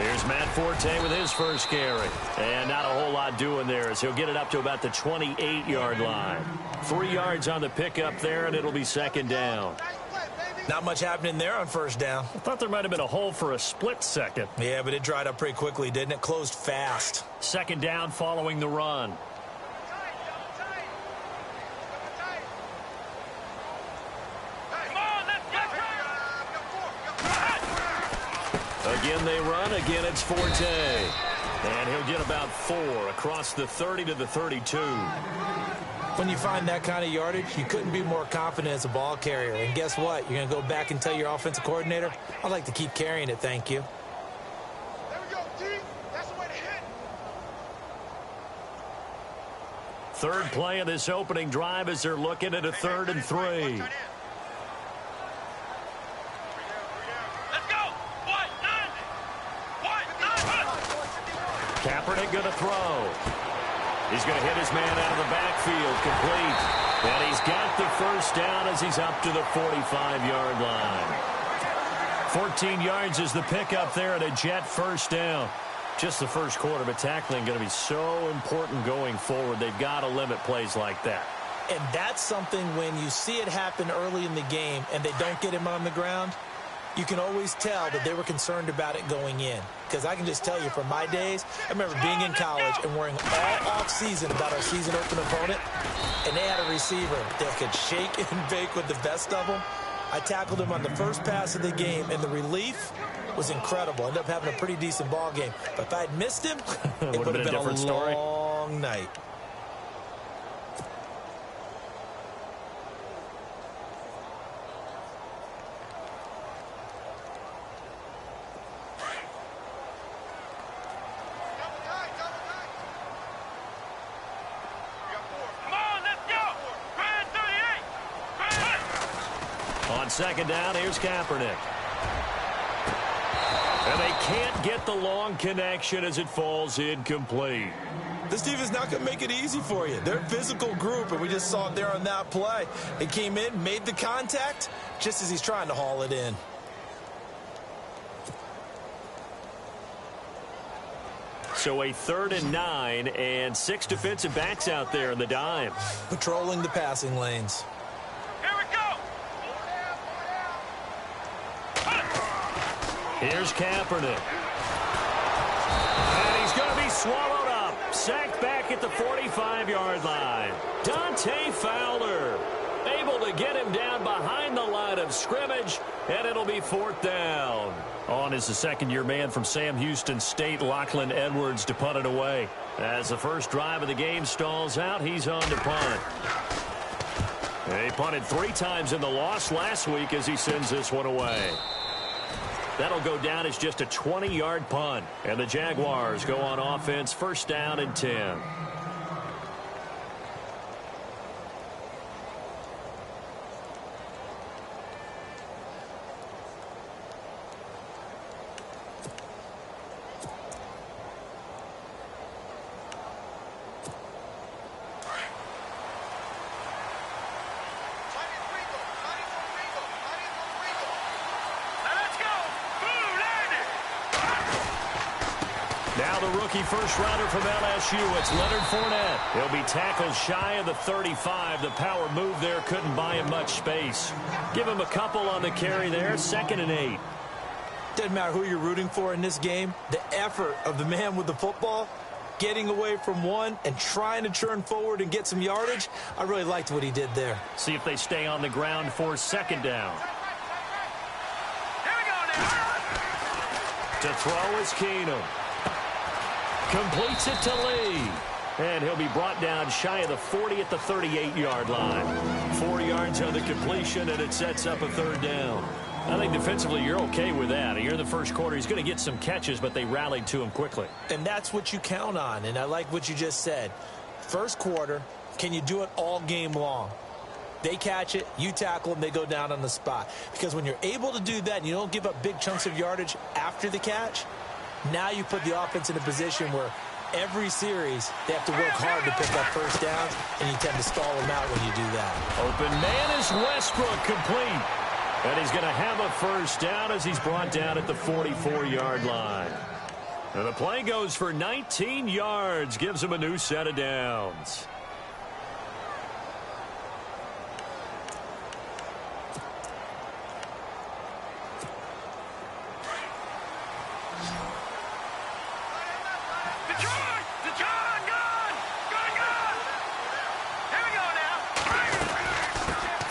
Here's Matt Forte with his first carry. And not a whole lot doing there as he'll get it up to about the 28-yard line. 3 yards on the pickup there, and it'll be second down. Not much happening there on first down. I thought there might have been a hole for a split second. Yeah, but it dried up pretty quickly, didn't it? Closed fast. Second down following the run. Again, they run. Again, it's Forte. And he'll get about 4 across the 30 to the 32. When you find that kind of yardage, you couldn't be more confident as a ball carrier. And guess what? You're going to go back and tell your offensive coordinator, I'd like to keep carrying it, thank you. There we go, D. That's the way to hit. Third play of this opening drive as they're looking at a 3rd and 3. Kaepernick going to throw. He's going to hit his man out of the backfield, complete. And he's got the first down as he's up to the 45-yard line. 14 yards is the pickup there at a Jet first down. Just the first quarter, but tackling going to be so important going forward. They've got to limit plays like that. And that's something when you see it happen early in the game and they don't get him on the ground, you can always tell that they were concerned about it going in. Because I can just tell you from my days, I remember being in college and worrying all off-season about our season-open opponent, and they had a receiver that could shake and bake with the best of them. I tackled him on the first pass of the game, and the relief was incredible. Ended up having a pretty decent ball game. But if I'd missed him, it would have been a long night. On second down, here's Kaepernick. And they can't get the long connection as it falls incomplete. This team is not going to make it easy for you. They're a physical group, and we just saw it there on that play. He came in, made the contact, just as he's trying to haul it in. So a 3rd and 9, and 6 defensive backs out there in the dime. Patrolling the passing lanes. Here's Kaepernick. And he's going to be swallowed up. Sacked back at the 45-yard line. Dante Fowler able to get him down behind the line of scrimmage, and it'll be 4th down. On is the second-year man from Sam Houston State, Lachlan Edwards, to punt it away. As the first drive of the game stalls out, he's on to punt. He punted 3 times in the loss last week as he sends this one away. That'll go down as just a 20-yard punt. And the Jaguars go on offense, first down and 10. Now the rookie first-rounder from LSU, it's Leonard Fournette. He'll be tackled shy of the 35. The power move there couldn't buy him much space. Give him a couple on the carry there, 2nd and 8. Doesn't matter who you're rooting for in this game. The effort of the man with the football, getting away from one and trying to turn forward and get some yardage, I really liked what he did there. See if they stay on the ground for 2nd down. Here we go now. To throw is Keenum. Completes it to Lee. And he'll be brought down shy of the 40 at the 38-yard line. 4 yards on the completion, and it sets up a 3rd down. I think defensively you're okay with that. You're in the first quarter. He's going to get some catches, but they rallied to him quickly. And that's what you count on, and I like what you just said. First quarter, can you do it all game long? They catch it, you tackle them, they go down on the spot. Because when you're able to do that and you don't give up big chunks of yardage after the catch, now you put the offense in a position where every series they have to work hard to pick up first downs, and you tend to stall them out when you do that. Open man is Westbrook, complete. And he's going to have a first down as he's brought down at the 44-yard line. And the play goes for 19 yards, gives him a new set of downs.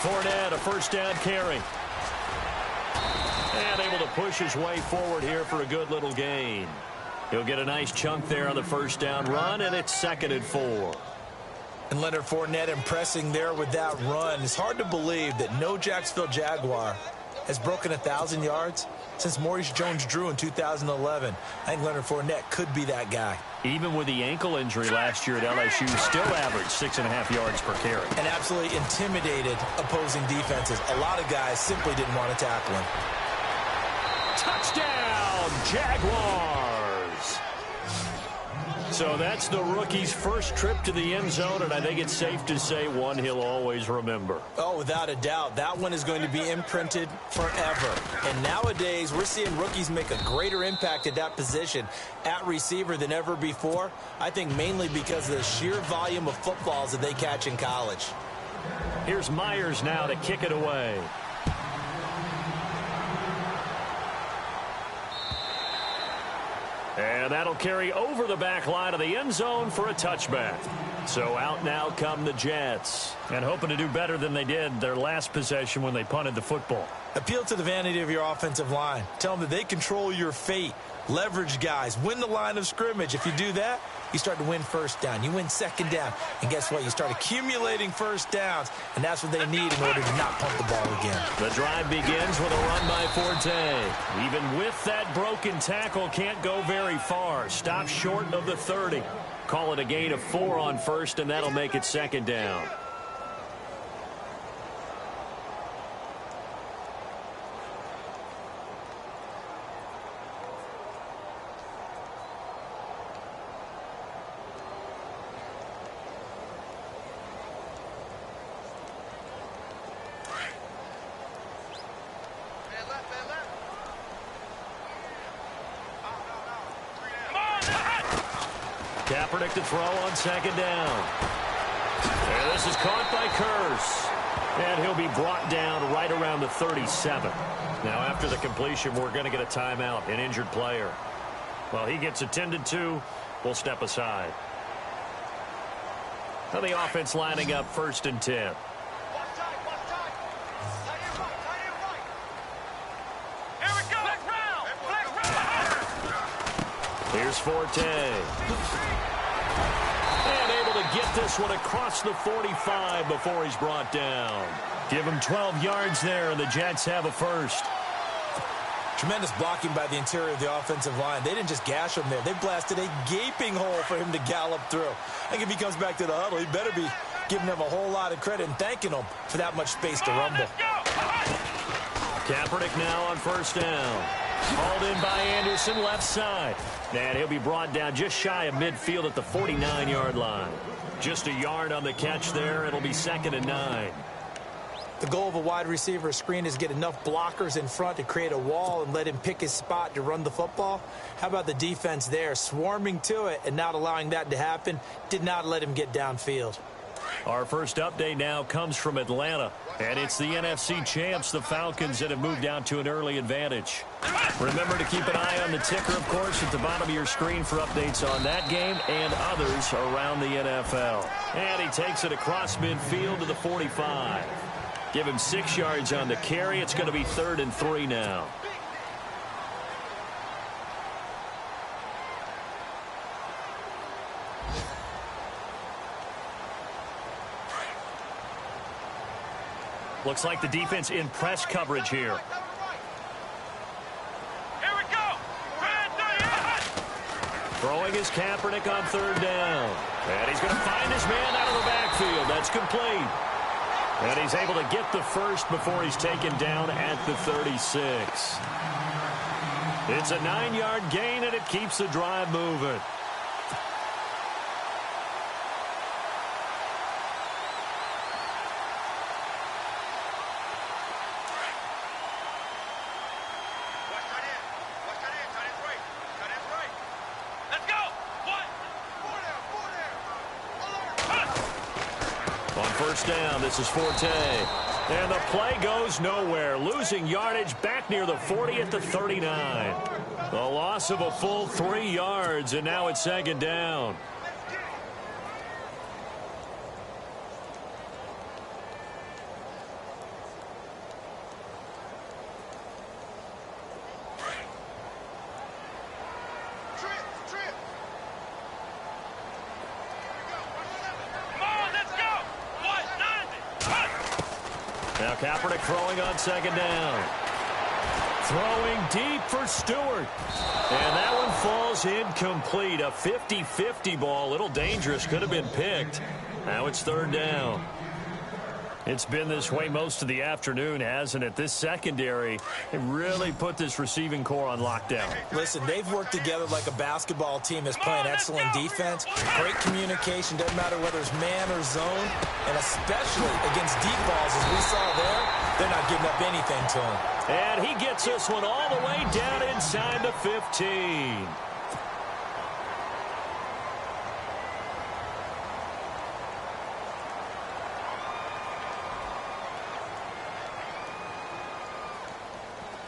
Fournette, a first down carry. And able to push his way forward here for a good little gain. He'll get a nice chunk there on the first down run, and it's 2nd and 4. And Leonard Fournette impressing there with that run. It's hard to believe that no Jacksonville Jaguar has broken 1,000 yards since Maurice Jones-Drew in 2011. I think Leonard Fournette could be that guy. Even with the ankle injury last year at LSU, still averaged 6.5 yards per carry. And absolutely intimidated opposing defenses. A lot of guys simply didn't want to tackle him. Touchdown, Jaguars! So that's the rookie's first trip to the end zone, and I think it's safe to say one he'll always remember. Oh, without a doubt. That one is going to be imprinted forever. And nowadays, we're seeing rookies make a greater impact at that position at receiver than ever before. I think mainly because of the sheer volume of footballs that they catch in college. Here's Myers now to kick it away. And that'll carry over the back line of the end zone for a touchback. So out now come the Jets. And hoping to do better than they did their last possession when they punted the football. Appeal to the vanity of your offensive line. Tell them that they control your fate. Leverage guys. Win the line of scrimmage. If you do that, you start to win first down. You win second down. And guess what? You start accumulating first downs. And that's what they need in order to not punt the ball again. The drive begins with a run by Forte. Even with that broken tackle, can't go very far. Stop short of the 30. Call it a gain of 4 on first, and that'll make it 2nd down. Kaepernick to throw on 2nd down. And this is caught by Curse. And he'll be brought down right around the 37. Now, after the completion, we're going to get a timeout, an injured player. While he gets attended to, we'll step aside. Now the offense lining up 1st and 10. Here's Forte. And able to get this one across the 45 before he's brought down. Give him 12 yards there, and the Jets have a first. Tremendous blocking by the interior of the offensive line. They didn't just gash him there. They blasted a gaping hole for him to gallop through. I think if he comes back to the huddle, he better be giving them a whole lot of credit and thanking them for that much space to rumble. Kaepernick now on 1st down. Hauled in by Anderson, left side. And he'll be brought down just shy of midfield at the 49-yard line. Just a yard on the catch there. It'll be 2nd and 9. The goal of a wide receiver screen is get enough blockers in front to create a wall and let him pick his spot to run the football. How about the defense there, swarming to it and not allowing that to happen? Did not let him get downfield. Our first update now comes from Atlanta, and it's the NFC champs, the Falcons, that have moved down to an early advantage. Remember to keep an eye on the ticker, of course, at the bottom of your screen for updates on that game and others around the NFL. And he takes it across midfield to the 45. Give him 6 yards on the carry. It's going to be 3rd and 3 now. Looks like the defense in press coverage here. Here we go. Throwing his Kaepernick on 3rd down. And he's going to find his man out of the backfield. That's complete. And he's able to get the first before he's taken down at the 36. It's a 9-yard gain, and it keeps the drive moving. first down. This is Forte. And the play goes nowhere. Losing yardage back near the 40 at the 39. A loss of a full 3 yards, and now it's second down. Now Kaepernick throwing on second down. Throwing deep for Stewart. And that one falls incomplete. A 50-50 ball. A little dangerous. Could have been picked. Now it's third down. It's been this way most of the afternoon, hasn't it? This secondary, it really put this receiving core on lockdown. Listen, they've worked together like a basketball team that's playing excellent defense. Great communication. Doesn't matter whether it's man or zone. And especially against deep balls, as we saw there, they're not giving up anything to him. And he gets this one all the way down inside the 15.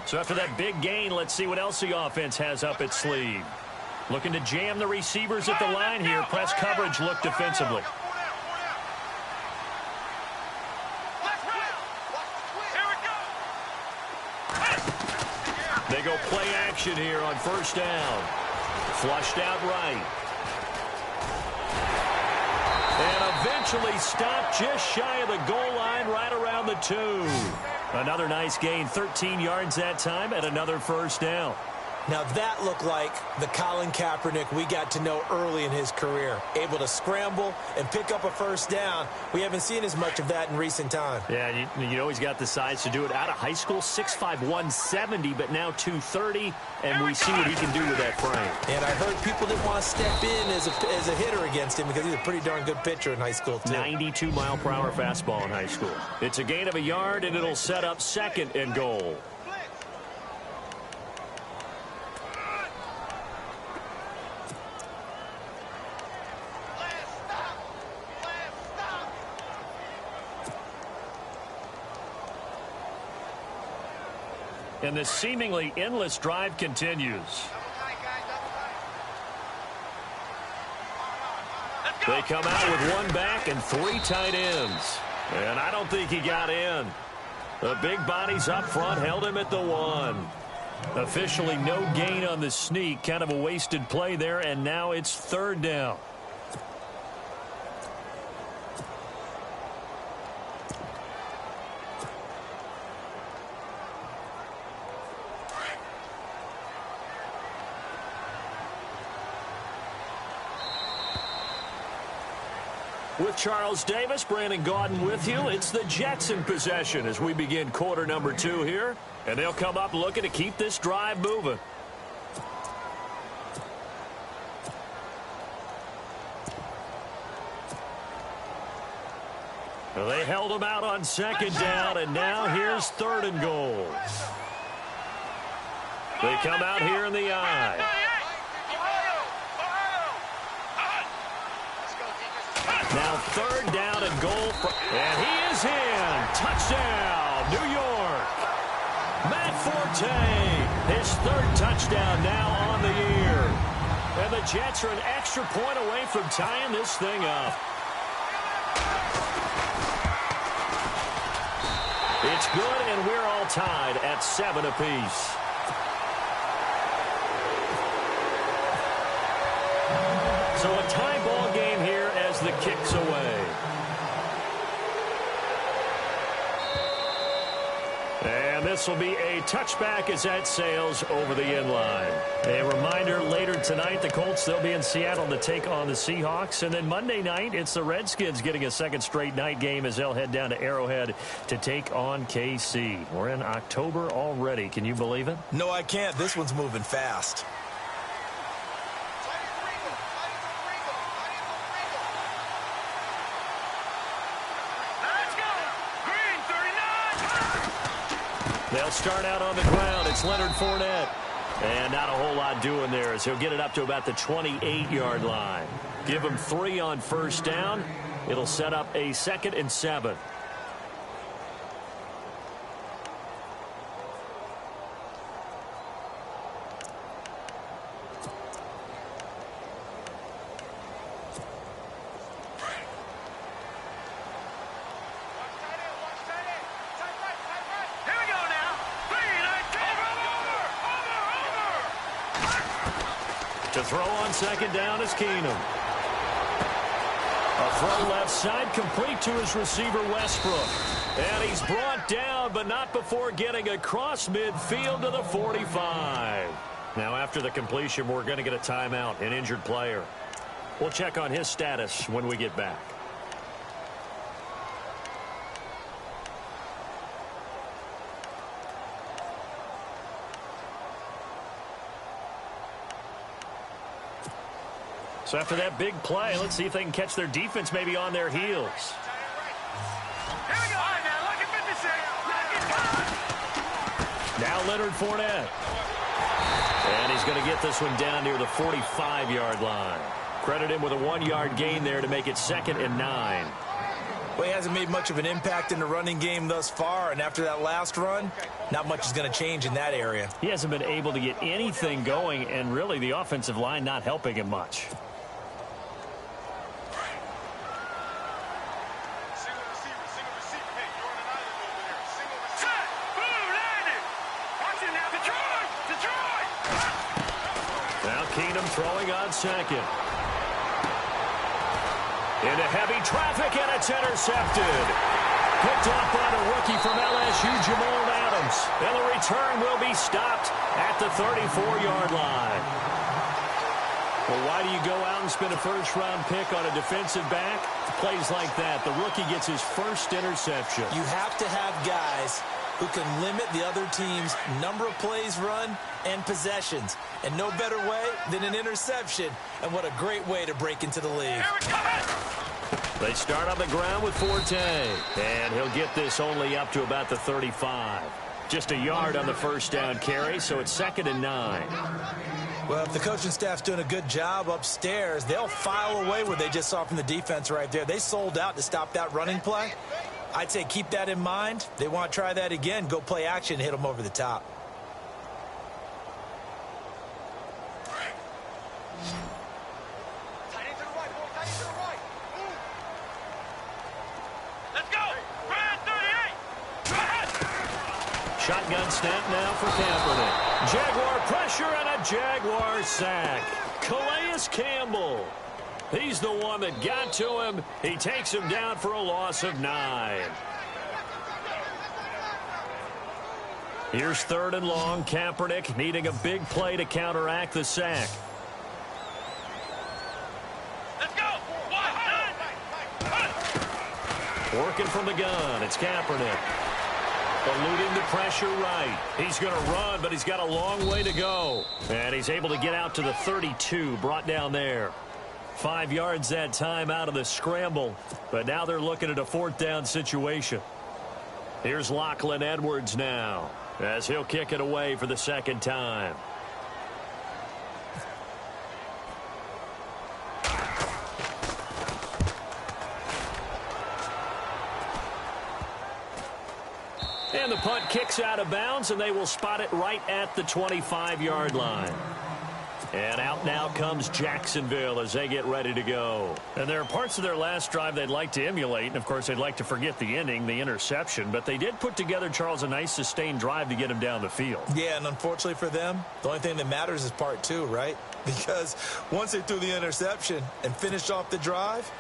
So after that big gain, let's see what else the offense has up its sleeve. Looking to jam the receivers at the line here. Press coverage look defensively. They go play action here on first down. Flushed out right. And eventually stopped just shy of the goal line right around the 2. Another nice gain, 13 yards that time, and another first down. Now that looked like the Colin Kaepernick we got to know early in his career. Able to scramble and pick up a first down. We haven't seen as much of that in recent time. Yeah, you know he's got the size to do it. Out of high school, 6'5", 170, but now 230, and we see what he can do with that frame. And I heard people didn't want to step in as a hitter against him because he's a pretty darn good pitcher in high school, too. 92-mile-per-hour fastball in high school. It's a gain of a yard, and it'll set up second and goal. And this seemingly endless drive continues. They come out with one back and 3 tight ends. And I don't think he got in. The big bodies up front held him at the 1. Officially no gain on the sneak. Kind of a wasted play there, and now it's third down. With Charles Davis, Brandon Gaudin with you. It's the Jets in possession as we begin quarter number 2 here. And they'll come up looking to keep this drive moving. Well, they held him out on second down, and now here's third and goal. They come out here in the I. Now third down and goal. And he is in. Touchdown, New York. Matt Forte, his third touchdown now on the year. And the Jets are an extra point away from tying this thing up. It's good, and we're all tied at 7 apiece. So a tie ball game here as the kick's away. And this will be a touchback as that sails over the end line. A reminder, later tonight, the Colts, they'll be in Seattle to take on the Seahawks. And then Monday night, it's the Redskins getting a second straight night game as they'll head down to Arrowhead to take on KC. We're in October already. Can you believe it? No, I can't. This one's moving fast. They'll start out on the ground. It's Leonard Fournette. And not a whole lot doing there as he'll get it up to about the 28-yard line. Give him 3 on first down. It'll set up a 2nd and 7. To throw on 2nd down is Keenum. A throw left side complete to his receiver Westbrook. And he's brought down, but not before getting across midfield to the 45. Now after the completion, we're going to get a timeout, an injured player. We'll check on his status when we get back. So after that big play, let's see if they can catch their defense maybe on their heels. Now Leonard Fournette. And he's going to get this one down near the 45-yard line. Credit him with a 1-yard gain there to make it 2nd and 9. Well, he hasn't made much of an impact in the running game thus far, and after that last run, not much is going to change in that area. He hasn't been able to get anything going, and really the offensive line not helping him much. Keenum throwing on 2nd. Into heavy traffic, and it's intercepted. Picked off by the rookie from LSU, Jamal Adams. And the return will be stopped at the 34-yard line. Well, why do you go out and spend a first-round pick on a defensive back? Plays like that. The rookie gets his first interception. You have to have guys who can limit the other team's number of plays run and possessions. And no better way than an interception. And what a great way to break into the league. They start on the ground with Forte. And he'll get this only up to about the 35. Just a yard on the first down carry, so it's 2nd and 9. Well, if the coaching staff's doing a good job upstairs, they'll file away what they just saw from the defense right there. They sold out to stop that running play. I'd say keep that in mind. They want to try that again. Go play action, hit them over the top. Shotgun snap now for Kaepernick. Jaguar pressure and a Jaguar sack. Calais Campbell. He's the one that got to him. He takes him down for a loss of 9. Here's 3rd and long. Kaepernick needing a big play to counteract the sack. Let's go. Working from the gun. It's Kaepernick. Eluding the pressure right. He's going to run, but he's got a long way to go. And he's able to get out to the 32, brought down there. 5 yards that time out of the scramble. But now they're looking at a 4th down situation. Here's Lachlan Edwards now, as he'll kick it away for the 2nd time. And the punt kicks out of bounds, and they will spot it right at the 25-yard line. And out now comes Jacksonville as they get ready to go. And there are parts of their last drive they'd like to emulate. And, of course, they'd like to forget the ending, the interception. But they did put together, Charles, a nice sustained drive to get him down the field. Yeah, and unfortunately for them, the only thing that matters is part 2, right? Because once they threw the interception and finished off the drive,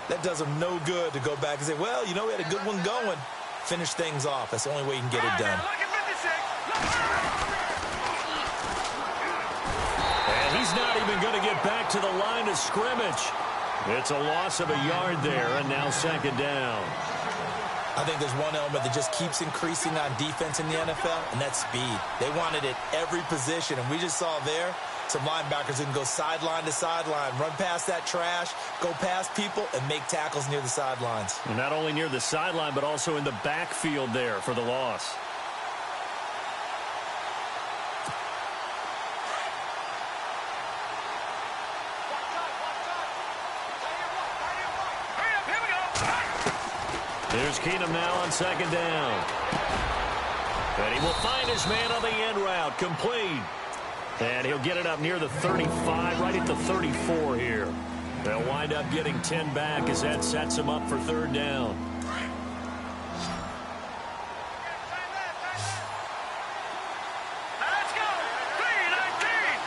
that does them no good to go back and say, well, you know, we had a good one going. Finish things off. That's the only way you can get it done. And he's not even going to get back to the line of scrimmage. It's a loss of a yard there, and now 2nd down. I think there's one element that just keeps increasing on defense in the NFL, and that's speed. They want it at every position, and we just saw there some linebackers who can go sideline to sideline, run past that trash, go past people, and make tackles near the sidelines. And not only near the sideline, but also in the backfield there for the loss. Hurry up, Here's Keenum now on second down. And he will find his man on the end route. Complete. And he'll get it up near the 35, right at the 34 here. They'll wind up getting 10 back as that sets him up for third down. Let's go. 3-19.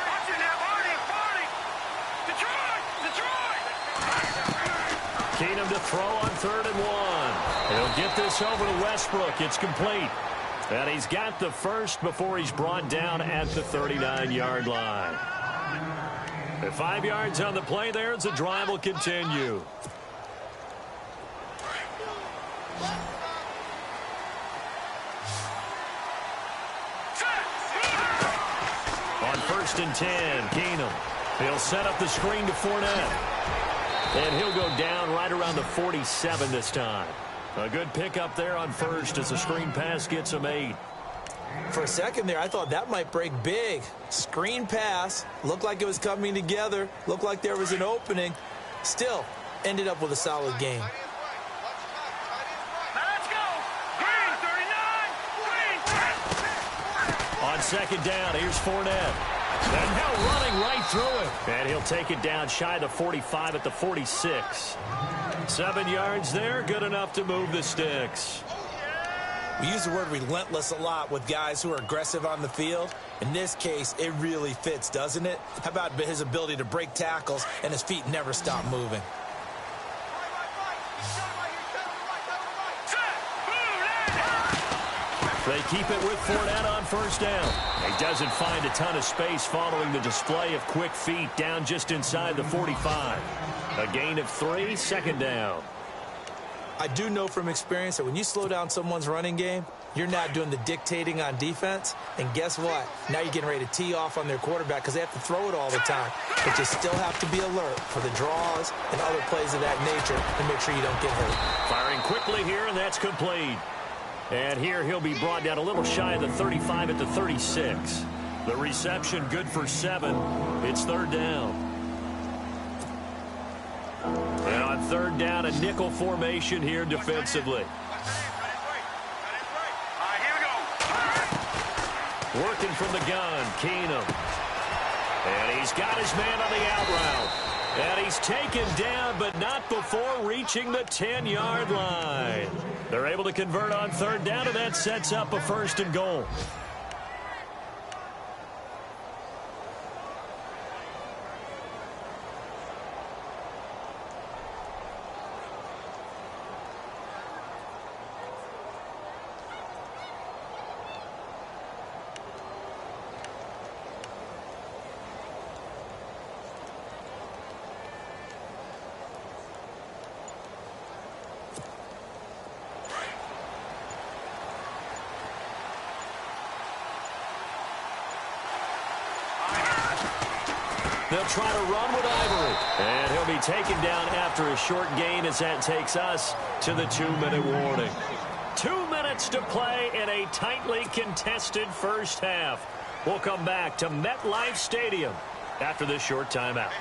Watching that party. Detroit. Keenum to throw on 3rd and 1. He'll get this over to Westbrook. It's complete. And he's got the first before he's brought down at the 39-yard line. At 5 yards on the play there as the drive will continue. On 1st and 10, Keenum. He'll set up the screen to Fournette. And he'll go down right around the 47 this time. A good pickup there on 1st as the screen pass gets him 8. For a second there, I thought that might break big. Screen pass. Looked like it was coming together. Looked like there was an opening. Still, ended up with a solid game. Let's go. Green 39. Green. On 2nd down, here's Fournette. And now running right through him. And he'll take it down shy of the 45 at the 46. 7 yards there, good enough to move the sticks. We use the word relentless a lot with guys who are aggressive on the field. In this case, it really fits, doesn't it? How about his ability to break tackles and his feet never stop moving? They keep it with Fournette on 1st down. He doesn't find a ton of space following the display of quick feet down just inside the 45. A gain of 3, 2nd down. I do know from experience that when you slow down someone's running game, you're not doing the dictating on defense. And guess what? Now you're getting ready to tee off on their quarterback because they have to throw it all the time. But you still have to be alert for the draws and other plays of that nature to make sure you don't get hurt. Firing quickly here, and that's complete. And here he'll be brought down a little shy of the 35 at the 36. The reception good for 7. It's 3rd down. And on 3rd down, a nickel formation here defensively. Working from the gun, Keenum. And he's got his man on the out route. And he's taken down, but not before reaching the 10-yard line. They're able to convert on 3rd down, and that sets up a 1st and goal. They'll try to run with Ivory. And he'll be taken down after a short gain as that takes us to the 2-minute warning. 2 minutes to play in a tightly contested first half. We'll come back to MetLife Stadium after this short timeout.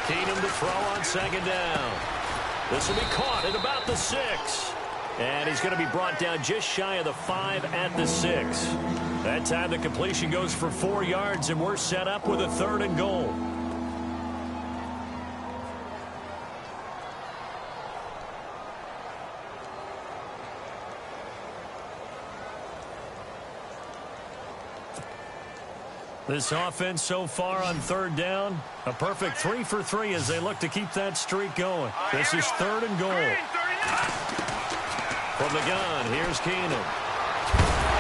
Keenum to throw on 2nd down. This will be caught at about the 6. And he's going to be brought down just shy of the 5 at the 6. That time the completion goes for 4 yards, and we're set up with a 3rd and goal. This offense so far on 3rd down, a perfect 3 for 3 as they look to keep that streak going. This is 3rd and goal. From the gun, here's Keenum.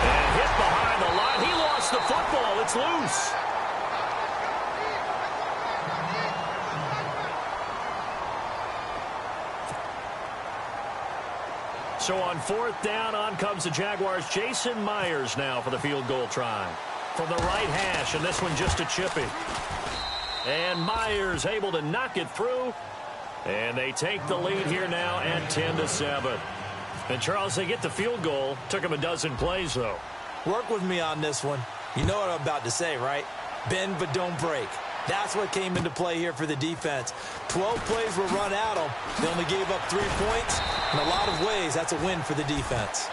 And hit behind the line. He lost the football. It's loose. So on 4th down, on comes the Jaguars. Jason Myers now for the field goal try. From the right hash, and this one just a chippy. And Myers able to knock it through. And they take the lead here now at 10-7. And, Charles, they get the field goal. Took him a dozen plays, though. Work with me on this one. You know what I'm about to say, right? Bend but don't break. That's what came into play here for the defense. 12 plays were run at them. They only gave up 3 points. In a lot of ways, that's a win for the defense.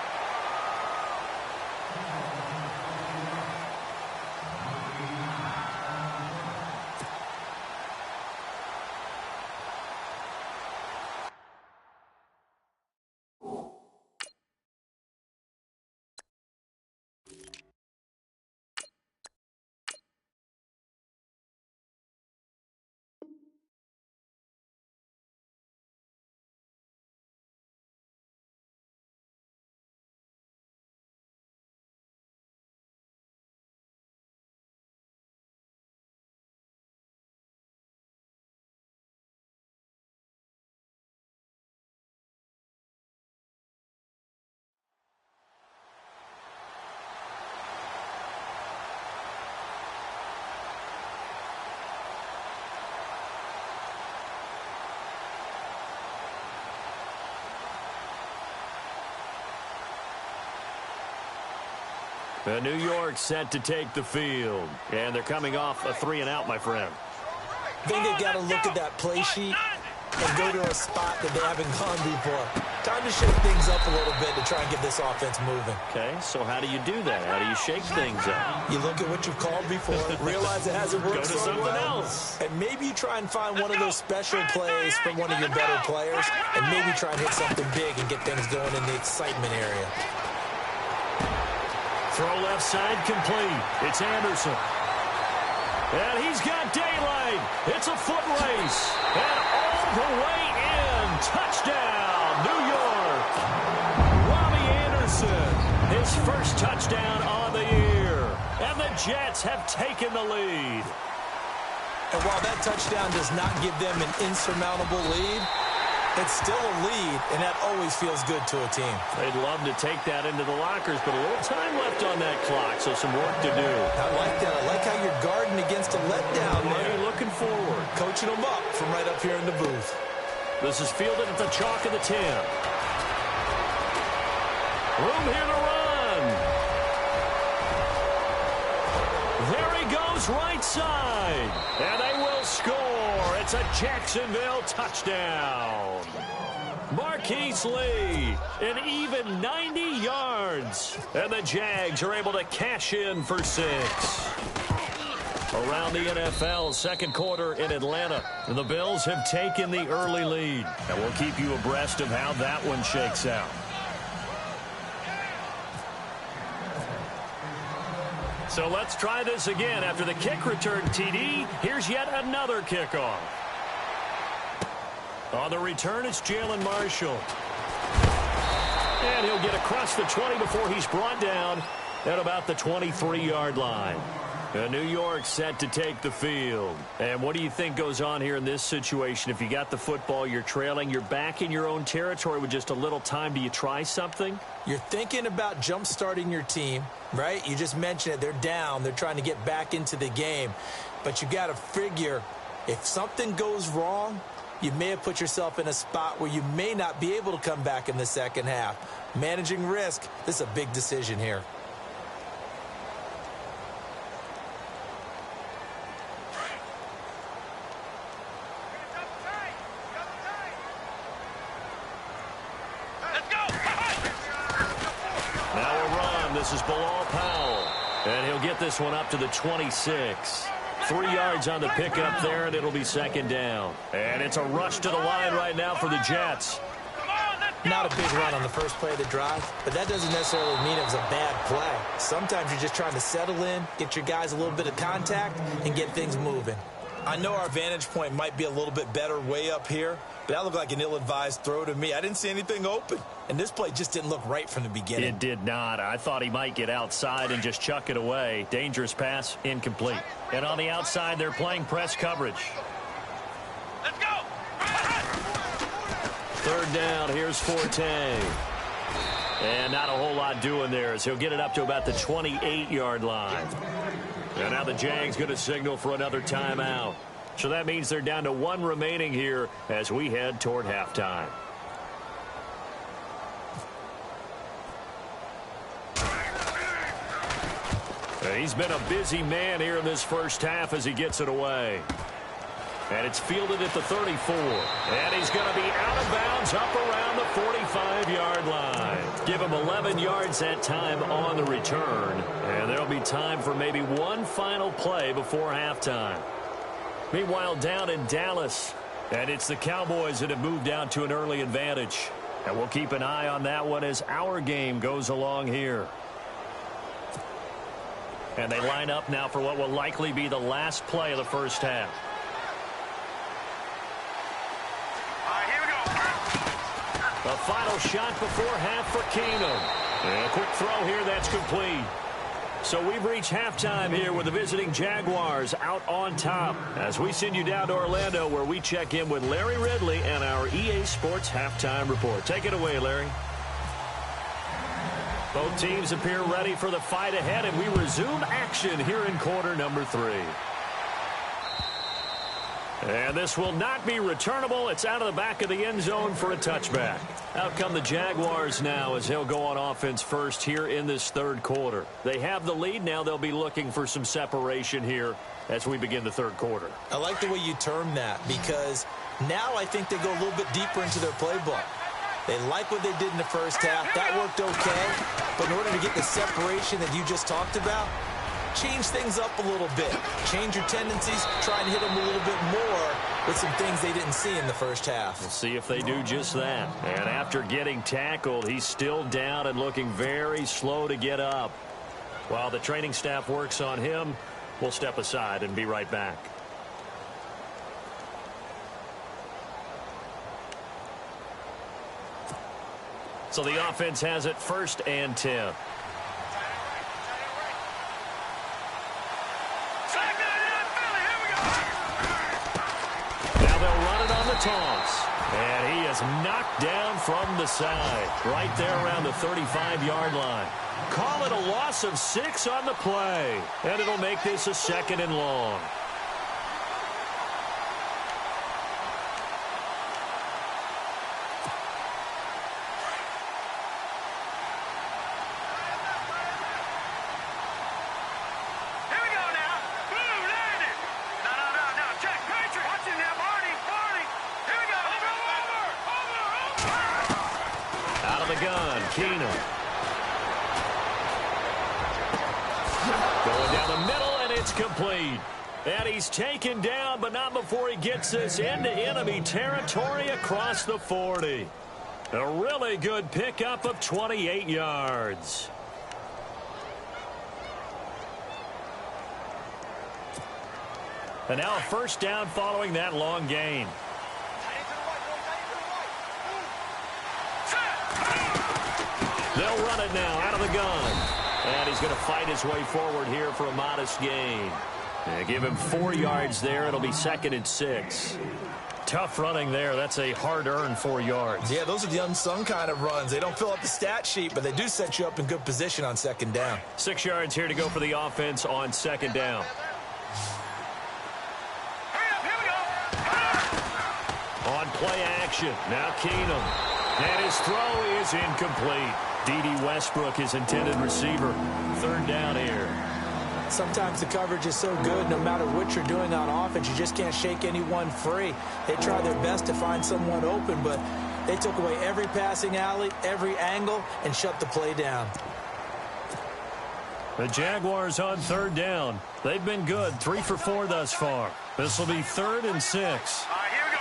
New York set to take the field. And they're coming off a 3-and-out, my friend. I think they've got to look at that play sheet and go to a spot that they haven't gone before. Time to shake things up a little bit to try and get this offense moving. Okay, so how do you do that? How do you shake things up? You look at what you've called before, realize it hasn't worked Go to so something well, else. and maybe you try and find one of those special plays from one of your better players, and maybe try and hit something big and get things going in the excitement area. Throw left side complete. It's Anderson. And he's got daylight. It's a foot race. And all the way in. Touchdown, New York. Robbie Anderson, his first touchdown on the year. And the Jets have taken the lead. And while that touchdown does not give them an insurmountable lead, it's still a lead, and that always feels good to a team. They'd love to take that into the lockers, but a little time left on that clock, so some work to do. I like that. I like how you're guarding against a letdown there. Looking forward. Coaching them up from right up here in the booth. This is fielded at the chalk of the 10. Room here to run. There he goes, right side. And they will score. It's a Jacksonville touchdown. Marquise Lee, an even 90 yards. And the Jags are able to cash in for 6. Around the NFL, second quarter in Atlanta. And the Bills have taken the early lead. And we'll keep you abreast of how that one shakes out. So let's try this again. After the kick return TD, here's yet another kickoff. On the return, it's Jalen Marshall. And he'll get across the 20 before he's brought down at about the 23-yard line. New York set to take the field. And what do you think goes on here in this situation? If you got the football, you're trailing, you're back in your own territory with just a little time. Do you try something? You're thinking about jump-starting your team, right? You just mentioned it. They're down. They're trying to get back into the game. But you got to figure if something goes wrong, you may have put yourself in a spot where you may not be able to come back in the second half. Managing risk, this is a big decision here. This is Bilal Powell, and he'll get this one up to the 26. 3 yards on the pickup there, and it'll be second down. And it's a rush to the line right now for the Jets. Not a big run on the first play of the drive, but that doesn't necessarily mean it was a bad play. Sometimes you're just trying to settle in, get your guys a little bit of contact, and get things moving. I know our vantage point might be a little bit better way up here, but that looked like an ill-advised throw to me. I didn't see anything open, and this play just didn't look right from the beginning. It did not. I thought he might get outside and just chuck it away. Dangerous pass, incomplete. And on the outside, they're playing press coverage. Let's go! Third down, here's Forte. And not a whole lot doing there as he'll get it up to about the 28-yard line. And now the Jags going to signal for another timeout. So that means they're down to 1 remaining here as we head toward halftime. He's been a busy man here in this first half as he gets it away. And it's fielded at the 34. And he's going to be out of bounds up around the 45-yard line. Give him 11 yards that time on the return. And there'll be time for maybe one final play before halftime. Meanwhile, down in Dallas, and it's the Cowboys that have moved down to an early advantage. And we'll keep an eye on that one as our game goes along here. And they line up now for what will likely be the last play of the first half. The final shot before half for Keenum. And a quick throw here, that's complete. So we've reached halftime here with the visiting Jaguars out on top. As we send you down to Orlando where we check in with Larry Ridley and our EA Sports Halftime Report. Take it away, Larry. Both teams appear ready for the fight ahead, and we resume action here in quarter number 3. And this will not be returnable. It's out of the back of the end zone for a touchback. Out come the Jaguars now as they'll go on offense first here in this third quarter. They have the lead. Now they'll be looking for some separation here as we begin the third quarter. I like the way you term that because now I think they go a little bit deeper into their playbook. They like what they did in the first half. That worked okay. But in order to get the separation that you just talked about, change things up a little bit. Change your tendencies. Try and hit them a little bit more with some things they didn't see in the first half. We'll see if they do just that. And after getting tackled, he's still down and looking very slow to get up. While the training staff works on him, we'll step aside and be right back. So the offense has it 1st and 10. Toss. And he is knocked down from the side. Right there around the 35-yard line. Call it a loss of 6 on the play. And it'll make this a 2nd and long. Keenum. Going down the middle, and it's complete. And he's taken down, but not before he gets this into enemy territory across the 40. A really good pickup of 28 yards. And now a first down following that long gain. They'll run it now out of the gun. And he's going to fight his way forward here for a modest gain. And give him 4 yards there. It'll be 2nd and 6. Tough running there. That's a hard-earned 4 yards. Yeah, those are the unsung kind of runs. They don't fill up the stat sheet, but they do set you up in good position on 2nd down. 6 yards here to go for the offense on 2nd down. On play action. Now Keenum. And his throw is incomplete. D.D. Westbrook, his intended receiver. 3rd down here. Sometimes the coverage is so good, no matter what you're doing on offense, you just can't shake anyone free. They try their best to find someone open, but they took away every passing alley, every angle, and shut the play down. The Jaguars on 3rd down. They've been good, 3 for 4 thus far. This will be 3rd and 6. Here we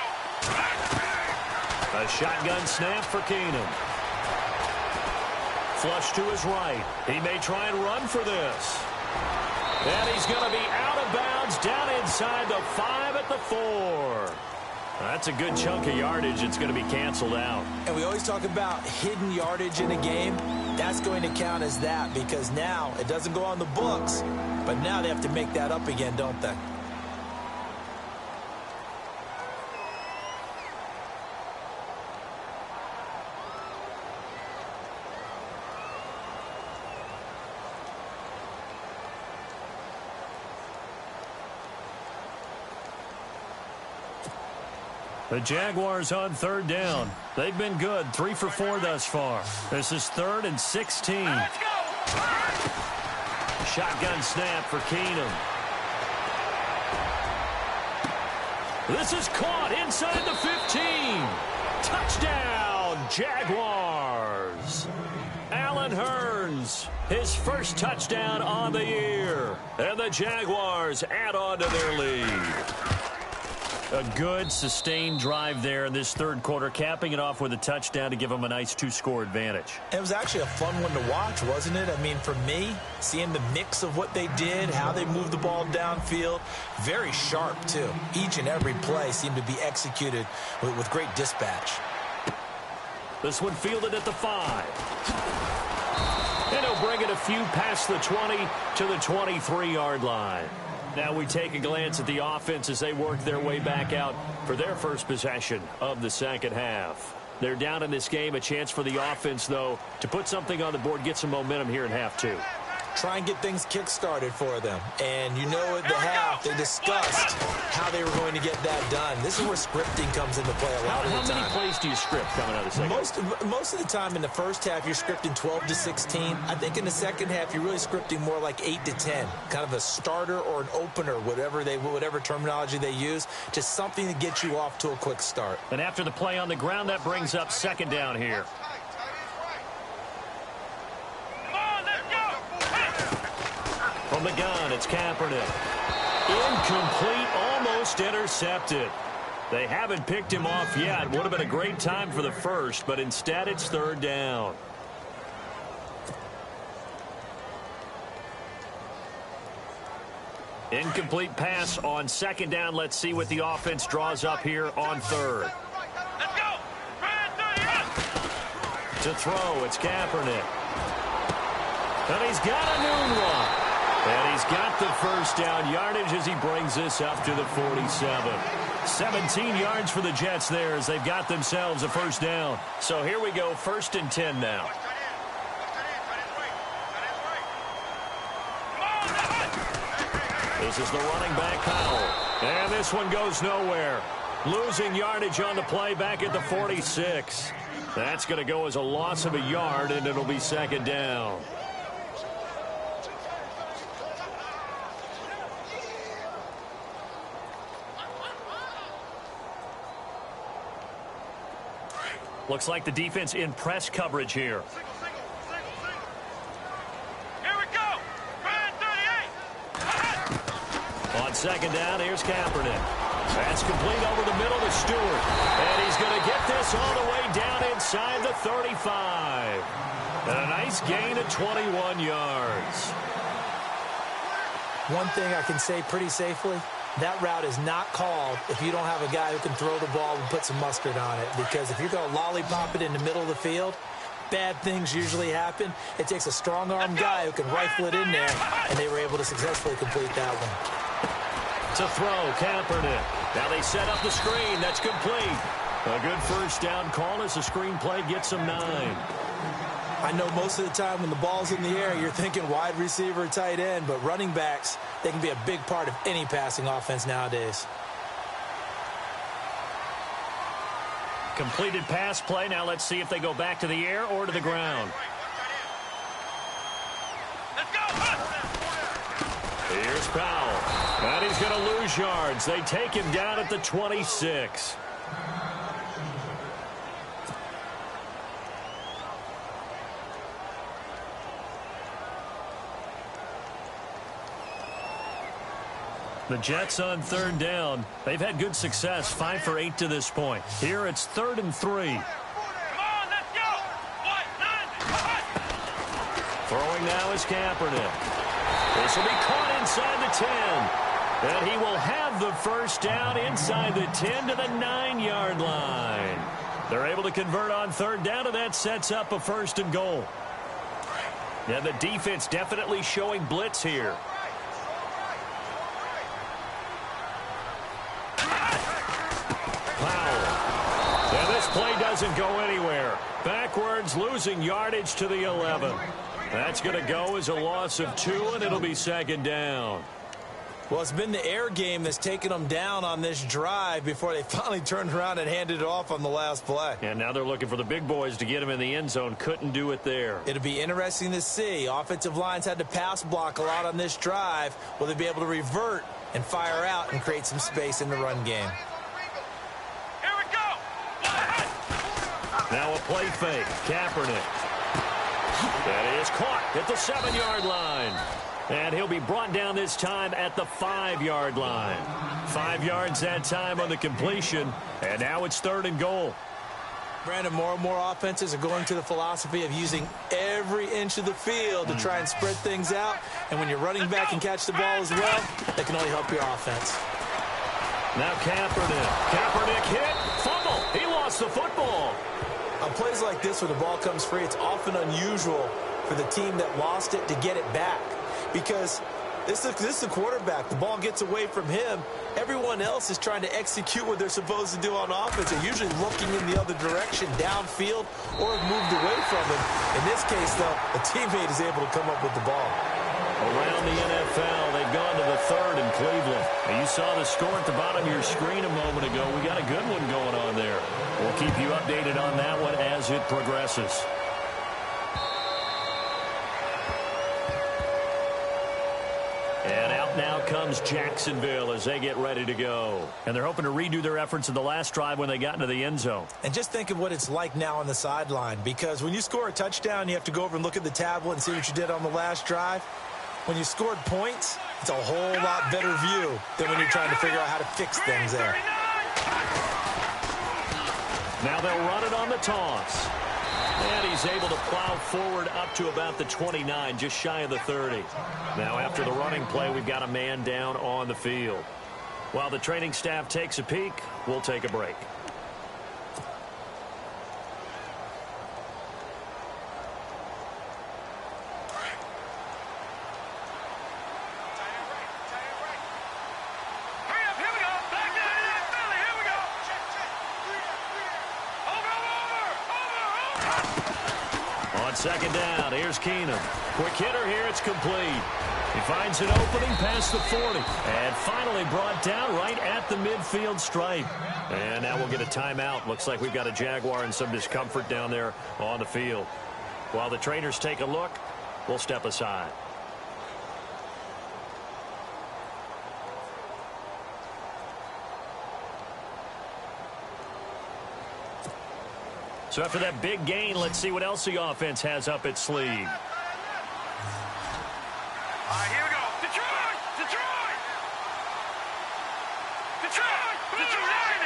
go. A shotgun snap for Keenum. Flush to his right. He may try and run for this. And he's going to be out of bounds down inside the 5 at the 4. That's a good chunk of yardage. It's going to be canceled out. And we always talk about hidden yardage in a game. That's going to count as that because now it doesn't go on the books, but now they have to make that up again, don't they? The Jaguars on 3rd down. They've been good, 3 for 4 thus far. This is 3rd and 16. Shotgun snap for Keenum. This is caught inside the 15. Touchdown, Jaguars. Allen Hurns, his first touchdown on the year. And the Jaguars add on to their lead. A good, sustained drive there in this third quarter, capping it off with a touchdown to give them a nice two-score advantage. It was actually a fun one to watch, wasn't it? I mean, for me, seeing the mix of what they did, how they moved the ball downfield, very sharp, too. Each and every play seemed to be executed with great dispatch. This one fielded at the 5. And he'll bring it a few past the 20 to the 23-yard line. Now we take a glance at the offense as they work their way back out for their first possession of the second half. They're down in this game. A chance for the offense, though, to put something on the board, get some momentum here in half 2. Try and get things kick-started for them. And you know at the half, they discussed how they were going to get that done. This is where scripting comes into play a lot of the time. How many plays do you script coming out of the second half? Most of the time in the first half, you're scripting 12 to 16. I think in the second half, you're really scripting more like 8 to 10. Kind of a starter or an opener, whatever terminology they use. Just something to get you off to a quick start. And after the play on the ground, that brings up second down here. From the gun, it's Kaepernick. Incomplete, almost intercepted. They haven't picked him off yet. Would have been a great time for the first, but instead it's third down. Incomplete pass on second down. Let's see what the offense draws up here on third. Let's go. To throw, it's Kaepernick. And he's got a new one. And he's got the first down yardage as he brings this up to the 47. 17 yards for the Jets there as they've got themselves a first down. So here we go, 1st and 10 now. This is the running back, Powell. And this one goes nowhere. Losing yardage on the play back at the 46. That's going to go as a loss of a yard, and it'll be second down. Looks like the defense in press coverage here. Here we go. Ryan 38. On second down, here's Kaepernick. That's complete over the middle to Stewart. And he's going to get this all the way down inside the 35. And a nice gain of 21 yards. One thing I can say pretty safely, that route is not called if you don't have a guy who can throw the ball and put some mustard on it. Because if you're going to lollipop it in the middle of the field, bad things usually happen. It takes a strong-arm guy who can rifle it in there, and they were able to successfully complete that one. To throw, Kaepernick. Now they set up the screen. That's complete. A good first down call as the screen play gets them 9. I know most of the time when the ball's in the air, you're thinking wide receiver, tight end, but running backs, they can be a big part of any passing offense nowadays. Completed pass play. Now let's see if they go back to the air or to the ground. Let's go. Here's Powell. And he's going to lose yards. They take him down at the 26. The Jets on third down. They've had good success, 5 for 8 to this point. Here it's 3rd and 3. Come on, let's go. Throwing now is Kaepernick. This will be caught inside the 10. And he will have the first down inside the 10 to the 9-yard line. They're able to convert on third down, and that sets up a 1st and goal. And the defense definitely showing blitz here. Play doesn't go anywhere. Backwards, losing yardage to the 11. That's going to go as a loss of 2, and it'll be second down. Well, it's been the air game that's taken them down on this drive before they finally turned around and handed it off on the last play. And now they're looking for the big boys to get him in the end zone. Couldn't do it there. It'll be interesting to see. Offensive lines had to pass block a lot on this drive. Will they be able to revert and fire out and create some space in the run game? Here we go. Now a play fake. Kaepernick. That is caught at the 7-yard line. And he'll be brought down this time at the 5-yard line. 5 yards that time on the completion. And now it's 3rd and goal. Brandon, more and more offenses are going to the philosophy of using every inch of the field to try and spread things out. And when you're running back and catch the ball as well, that can only help your offense. Now Kaepernick. Kaepernick hit. Fumble. He lost the football. On plays like this where the ball comes free, it's often unusual for the team that lost it to get it back. Because this is the quarterback. The ball gets away from him. Everyone else is trying to execute what they're supposed to do on offense. They're usually looking in the other direction, downfield, or have moved away from him. In this case, though, a teammate is able to come up with the ball. Around the NFL, they've gone to the 3rd in Cleveland. And you saw the score at the bottom of your screen a moment ago. We got a good one going on there. We'll keep you updated on that one as it progresses. And out now comes Jacksonville as they get ready to go. And they're hoping to redo their efforts in the last drive when they got into the end zone. And just think of what it's like now on the sideline, because when you score a touchdown, you have to go over and look at the tablet and see what you did on the last drive. When you scored points, it's a whole lot better view than when you're trying to figure out how to fix things there. Now they'll run it on the toss. And he's able to plow forward up to about the 29, just shy of the 30. Now after the running play, we've got a man down on the field. While the training staff takes a peek, we'll take a break. On 2nd down, here's Keenum. Quick hitter here, it's complete. He finds an opening past the 40. And finally brought down right at the midfield stripe. And now we'll get a timeout. Looks like we've got a Jaguar in some discomfort down there on the field. While the trainers take a look, we'll step aside. So after that big gain, let's see what else the offense has up its sleeve. All right, here we go. Detroit! Detroit! Detroit! Detroit!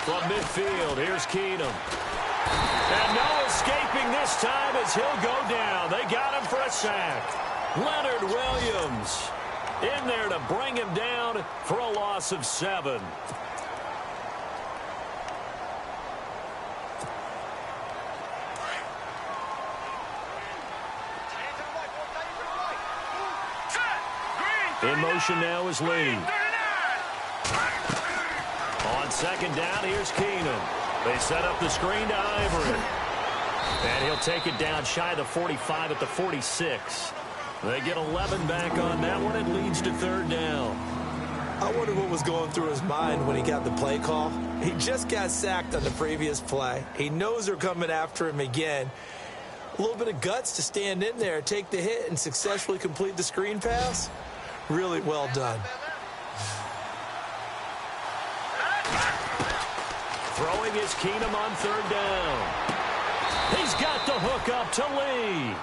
From midfield, here's Keenum. And no escaping this time as he'll go down. They got him for a sack. Leonard Williams in there to bring him down for a loss of 7. In motion now is Lee. On 2nd down, here's Keenum. They set up the screen to Ivory. And he'll take it down shy of the 45 at the 46. They get 11 back on that one. It leads to 3rd down. I wonder what was going through his mind when he got the play call. He just got sacked on the previous play. He knows they're coming after him again. A little bit of guts to stand in there, take the hit, and successfully complete the screen pass. Really well done. Throwing is Keenum on 3rd down. He's got the hook up to Lee.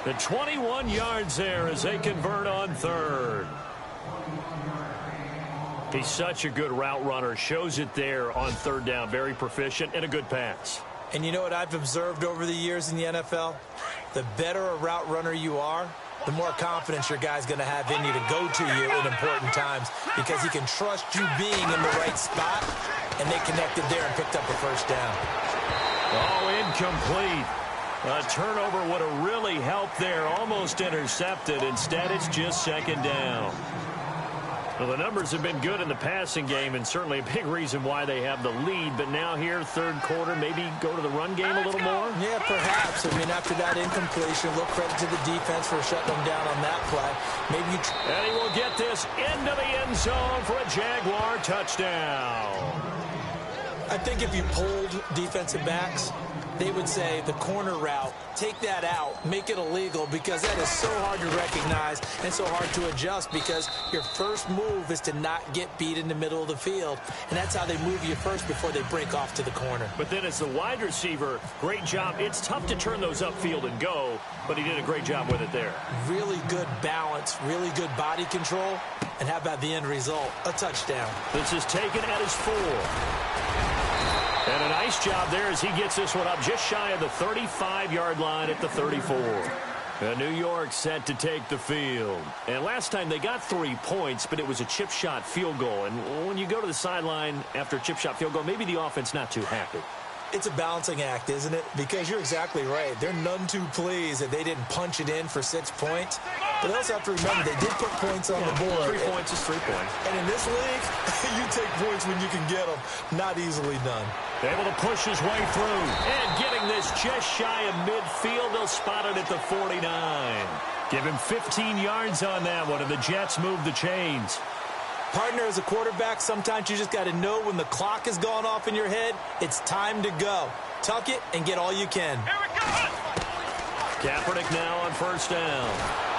The 21 yards there as they convert on 3rd. He's such a good route runner. Shows it there on 3rd down. Very proficient and a good pass. And you know what I've observed over the years in the NFL? The better a route runner you are, the more confidence your guy's going to have in you to go to you in important times, because he can trust you being in the right spot, and they connected there and picked up a 1st down. Oh, incomplete. A turnover would have really helped there. Almost intercepted. Instead, it's just 2nd down. Well, the numbers have been good in the passing game and certainly a big reason why they have the lead. But now here, third quarter, maybe go to the run game a little more? Yeah, perhaps. I mean, after that incompletion, a little credit to the defense for shutting them down on that play. Maybe you... And he will get this into the end zone for a Jaguar touchdown. I think if you polled defensive backs, they would say the corner route, take that out, make it illegal, because that is so hard to recognize and so hard to adjust, because your first move is to not get beat in the middle of the field, and that's how they move you first before they break off to the corner. But then as the wide receiver, great job. It's tough to turn those upfield and go, but he did a great job with it there. Really good balance, really good body control, and how about the end result? A touchdown. This is taken at his 4. And a nice job there as he gets this one up just shy of the 35-yard line at the 34. New York set to take the field. And last time they got 3 points, but it was a chip shot field goal. And when you go to the sideline after a chip shot field goal, maybe the offense not too happy. It's a balancing act, isn't it? Because you're exactly right. They're none too pleased that they didn't punch it in for 6 points. But they also have to remember they did put points on the board. 3 points is 3 points. And in this league, you take points when you can get them. Not easily done. Able to push his way through. And getting this just shy of midfield. They'll spot it at the 49. Give him 15 yards on that one, and the Jets move the chains. Partner, as a quarterback, sometimes you just got to know when the clock has gone off in your head, it's time to go. Tuck it and get all you can. Here we go. Kaepernick now on first down.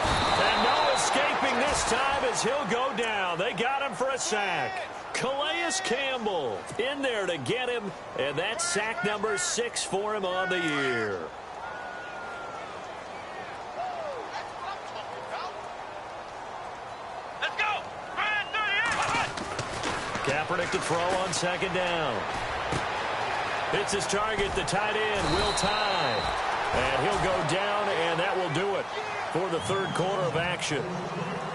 And no escaping this time as he'll go down. They got him for a sack. Calais Campbell in there to get him, and that's sack number 6 for him on the year. Kaepernick to throw on second down. It's his target, the tight end, Will Tye. And he'll go down, and that will do it for the third quarter of action.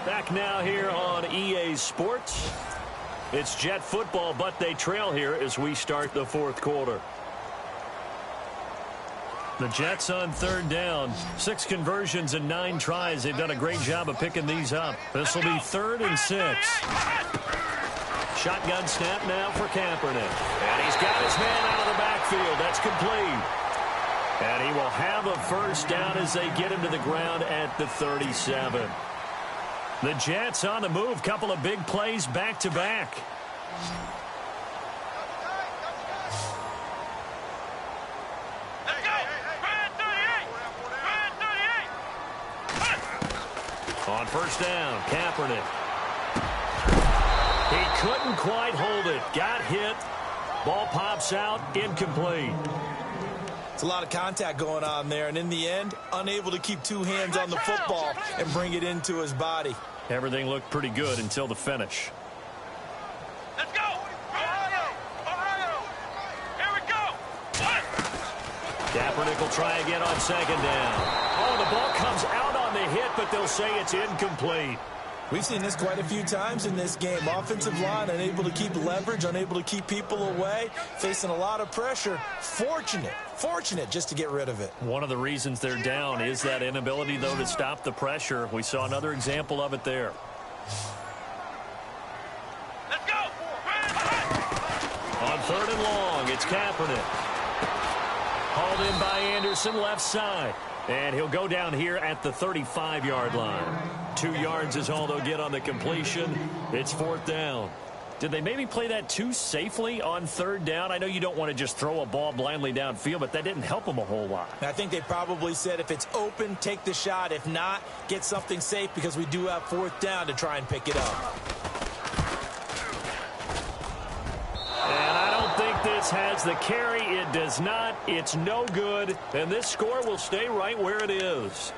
Back now here on EA Sports. It's Jet football, but they trail here as we start the fourth quarter. The Jets on third down. 6 conversions and 9 tries. They've done a great job of picking these up. This will be 3rd and 6. Shotgun snap now for Kaepernick. And he's got his man out of the backfield. That's complete. And he will have a first down as they get him to the ground at the 37. The Jets on the move. Couple of big plays back-to-back. On first down, Kaepernick. He couldn't quite hold it. Got hit. Ball pops out. Incomplete. It's a lot of contact going on there, and in the end, unable to keep 2 hands on the football and bring it into his body. Everything looked pretty good until the finish. Let's go. Ohio. Ohio. Here we go. Kaepernick will try again on second down. Oh, the ball comes out on the hit, but they'll say it's incomplete. We've seen this quite a few times in this game. Offensive line unable to keep leverage, unable to keep people away, facing a lot of pressure. Fortunate just to get rid of it. One of the reasons they're down is that inability, though, to stop the pressure. We saw another example of it there. Let's go. On 3rd and long, it's Kaepernick. Hauled in by Anderson, left side. And he'll go down here at the 35-yard line. 2 yards is all they'll get on the completion. It's 4th down. Did they maybe play that too safely on 3rd down? I know you don't want to just throw a ball blindly downfield, but that didn't help them a whole lot. I think they probably said if it's open, take the shot. If not, get something safe because we do have 4th down to try and pick it up. And I don't think this has the carry. It does not. It's no good. And this score will stay right where it is.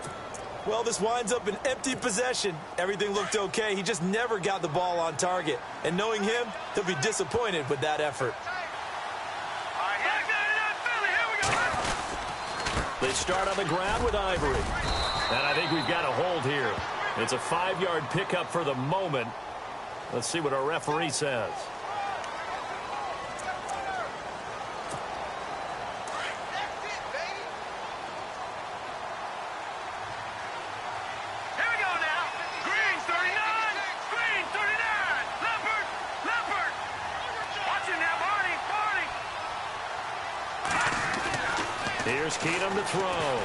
Well, this winds up an empty possession. Everything looked okay. He just never got the ball on target. And knowing him, he'll be disappointed with that effort. They start on the ground with Ivory. And I think we've got a hold here. It's a 5-yard pickup for the moment. Let's see what our referee says. Here's Keenum to throw.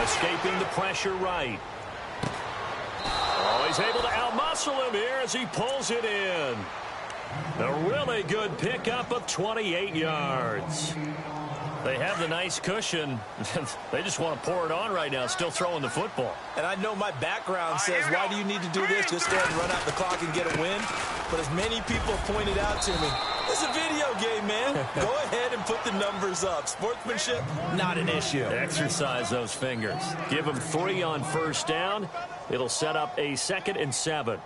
Escaping the pressure right. Oh, he's able to outmuscle him here as he pulls it in. A really good pickup of 28 yards. They have the nice cushion. They just want to pour it on right now, still throwing the football. And I know my background says, why do you need to do this? Just go ahead and run out the clock and get a win. But as many people have pointed out to me, it's a video game, man. Go ahead and put the numbers up. Sportsmanship, not an issue. Exercise those fingers. Give them 3 on first down. It'll set up a 2nd and 7.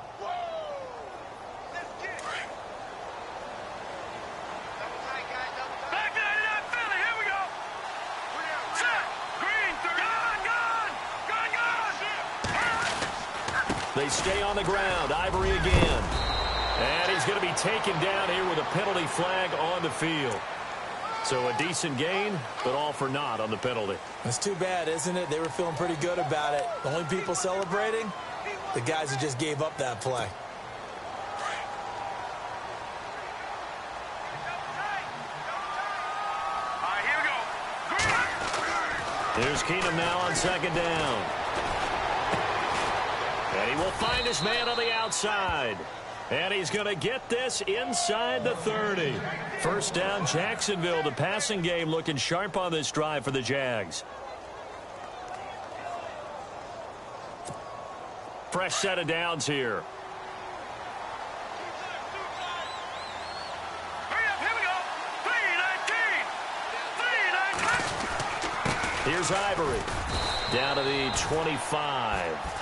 They stay on the ground. Ivory again. And he's going to be taken down here with a penalty flag on the field. So a decent gain, but all for naught on the penalty. It's too bad, isn't it? They were feeling pretty good about it. The only people celebrating, the guys who just gave up that play. Here's Keenum now on 2nd down. And he will find his man on the outside. And he's going to get this inside the 30. First down, Jacksonville. The passing game looking sharp on this drive for the Jags. Fresh set of downs here. Here's Ivory. Down to the 25.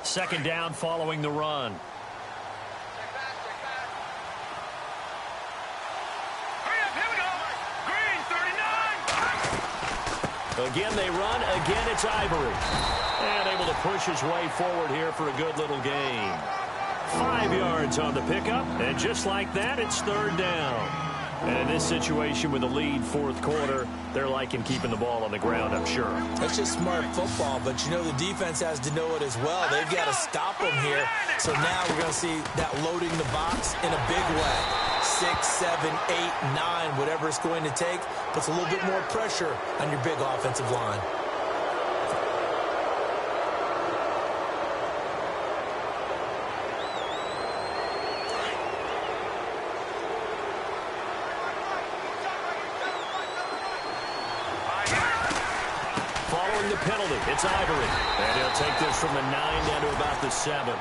Second down following the run. Again, they run. Again, it's Ivory. And able to push his way forward here for a good little gain. 5 yards on the pickup. And just like that, it's 3rd down. And in this situation with a lead 4th quarter, they're liking keeping the ball on the ground, I'm sure. That's just smart football, but you know the defense has to know it as well. They've got to stop them here. So now we're going to see that loading the box in a big way. 6, 7, 8, 9, whatever it's going to take, puts a little bit more pressure on your big offensive line. Following the penalty, it's Ivory. And he'll take this from the 9 down to about the 7.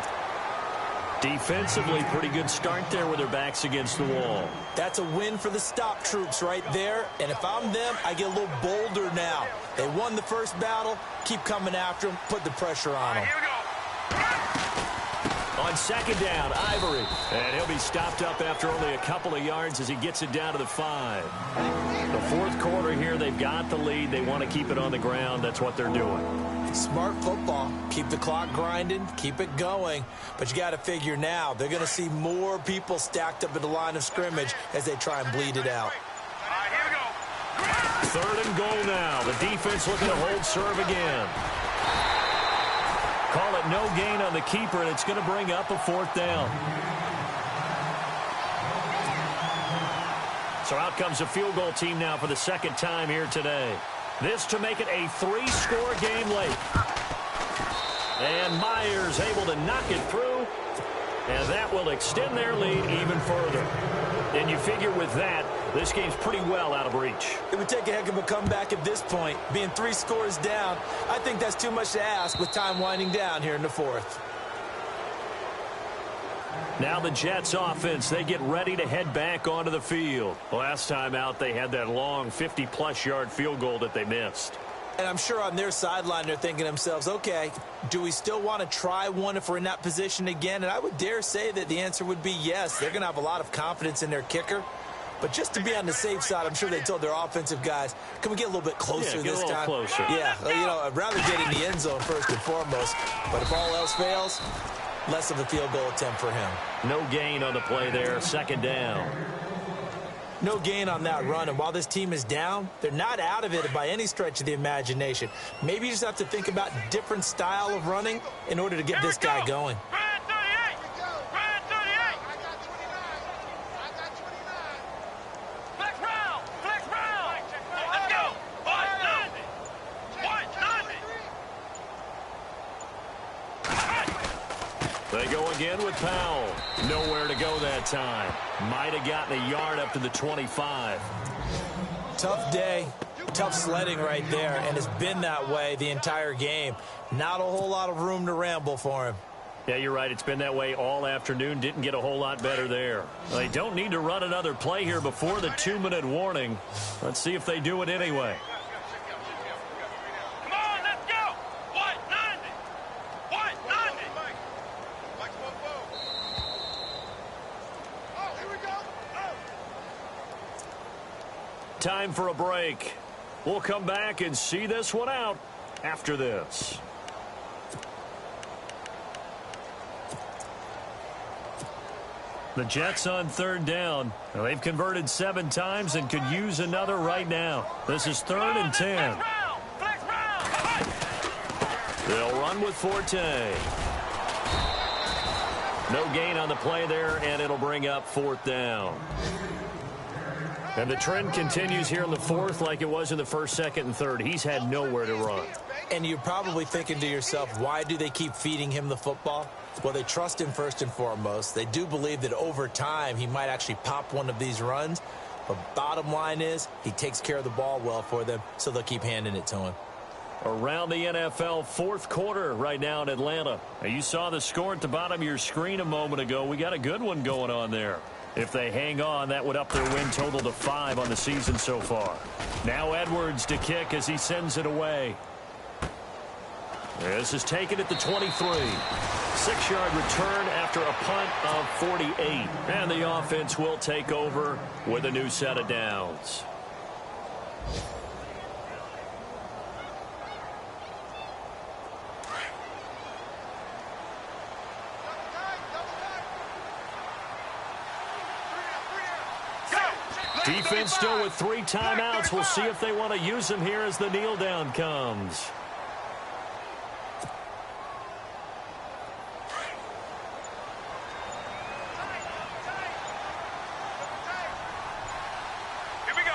Defensively, pretty good start there with their backs against the wall. That's a win for the stop troops right there. And if I'm them, I get a little bolder now. They won the first battle. Keep coming after them. Put the pressure on them. On 2nd down, Ivory. And he'll be stopped up after only a couple of yards as he gets it down to the 5. The 4th quarter here, they've got the lead. They want to keep it on the ground. That's what they're doing. Smart football. Keep the clock grinding. Keep it going. But you got to figure now, they're going to see more people stacked up at the line of scrimmage as they try and bleed it out. 3rd and goal now. The defense looking to hold serve again. Call it no gain on the keeper, and it's going to bring up a 4th down. So out comes a field goal team now for the 2nd time here today. This to make it a 3-score game late. And Myers able to knock it through. And that will extend their lead even further. And you figure with that, this game's pretty well out of reach. It would take a heck of a comeback at this point. Being 3 scores down, I think that's too much to ask with time winding down here in the 4th. Now the Jets offense, they get ready to head back onto the field. Last time out, they had that long 50-plus yard field goal that they missed. And I'm sure on their sideline, they're thinking to themselves, okay, do we still want to try one if we're in that position again? And I would dare say that the answer would be yes. They're going to have a lot of confidence in their kicker. But just to be on the safe side, I'm sure they told their offensive guys, can we get a little bit closer this time? Closer. Yeah, you know, I'd rather get in the end zone first and foremost. But if all else fails, less of a field goal attempt for him. No gain on the play there, 2nd down. No gain on that run, and while this team is down, they're not out of it by any stretch of the imagination. Maybe you just have to think about different style of running in order to get this guy going. They go again with Powell. Nowhere to go that time. Might have gotten a yard up to the 25. Tough day, tough sledding right there, and it's been that way the entire game. Not a whole lot of room to ramble for him. Yeah, you're right. It's been that way all afternoon. Didn't get a whole lot better there. They don't need to run another play here before the 2-minute warning. Let's see if they do it anyway. Time for a break. We'll come back and see this one out after this. The Jets on 3rd down. Now, they've converted 7 times and could use another right now. This is 3rd and 10. They'll run with Forte. No gain on the play there, and it'll bring up 4th down. And the trend continues here in the 4th like it was in the 1st, 2nd, and 3rd. He's had nowhere to run. And you're probably thinking to yourself, why do they keep feeding him the football? Well, they trust him first and foremost. They do believe that over time he might actually pop one of these runs. But bottom line is he takes care of the ball well for them, so they'll keep handing it to him. Around the NFL 4th quarter right now in Atlanta. Now, you saw the score at the bottom of your screen a moment ago. We got a good one going on there. If they hang on, that would up their win total to 5 on the season so far. Now Edwards to kick as he sends it away. This is taken at the 23. 6-yard return after a punt of 48. And the offense will take over with a new set of downs. Defense still with 3 timeouts. We'll see if they want to use them here as the kneel down comes. Here we go.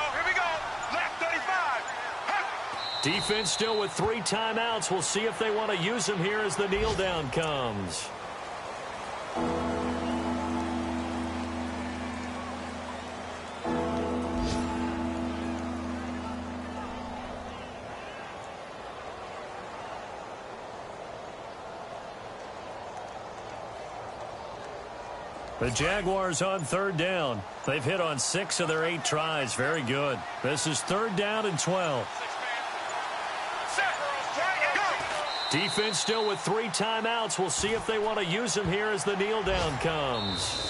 Left 35. Defense still with 3 timeouts. We'll see if they want to use them here as the kneel down comes. The Jaguars on 3rd down. They've hit on 6 of their 8 tries. Very good. This is 3rd down and 12. Defense still with 3 timeouts. We'll see if they want to use them here as the kneel down comes.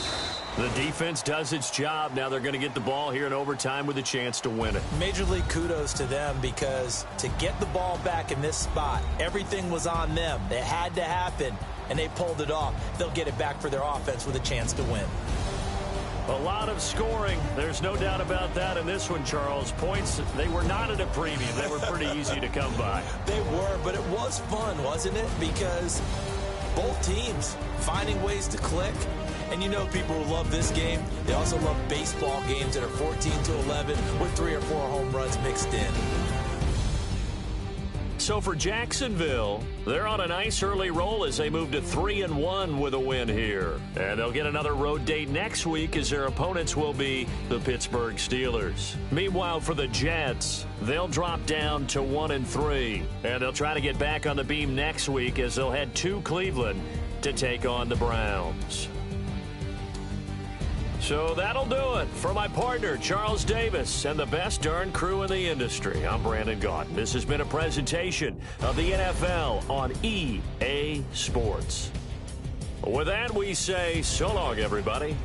The defense does its job. Now they're going to get the ball here in overtime with a chance to win it. Major league kudos to them, because to get the ball back in this spot, everything was on them. It had to happen, and they pulled it off. They'll get it back for their offense with a chance to win. A lot of scoring. There's no doubt about that in this one, Charles. Points, they were not at a premium. They were pretty easy to come by. They were, but it was fun, wasn't it? Because both teams finding ways to click. And you know people who love this game, they also love baseball games that are 14-11 with 3 or 4 home runs mixed in. So for Jacksonville, they're on a nice early roll as they move to 3-1 with a win here. And they'll get another road date next week as their opponents will be the Pittsburgh Steelers. Meanwhile, for the Jets, they'll drop down to 1-3. And they'll try to get back on the beam next week as they'll head to Cleveland to take on the Browns. So that'll do it. For my partner, Charles Davis, and the best darn crew in the industry, I'm Brandon Gaudin. This has been a presentation of the NFL on EA Sports. With that, we say so long, everybody.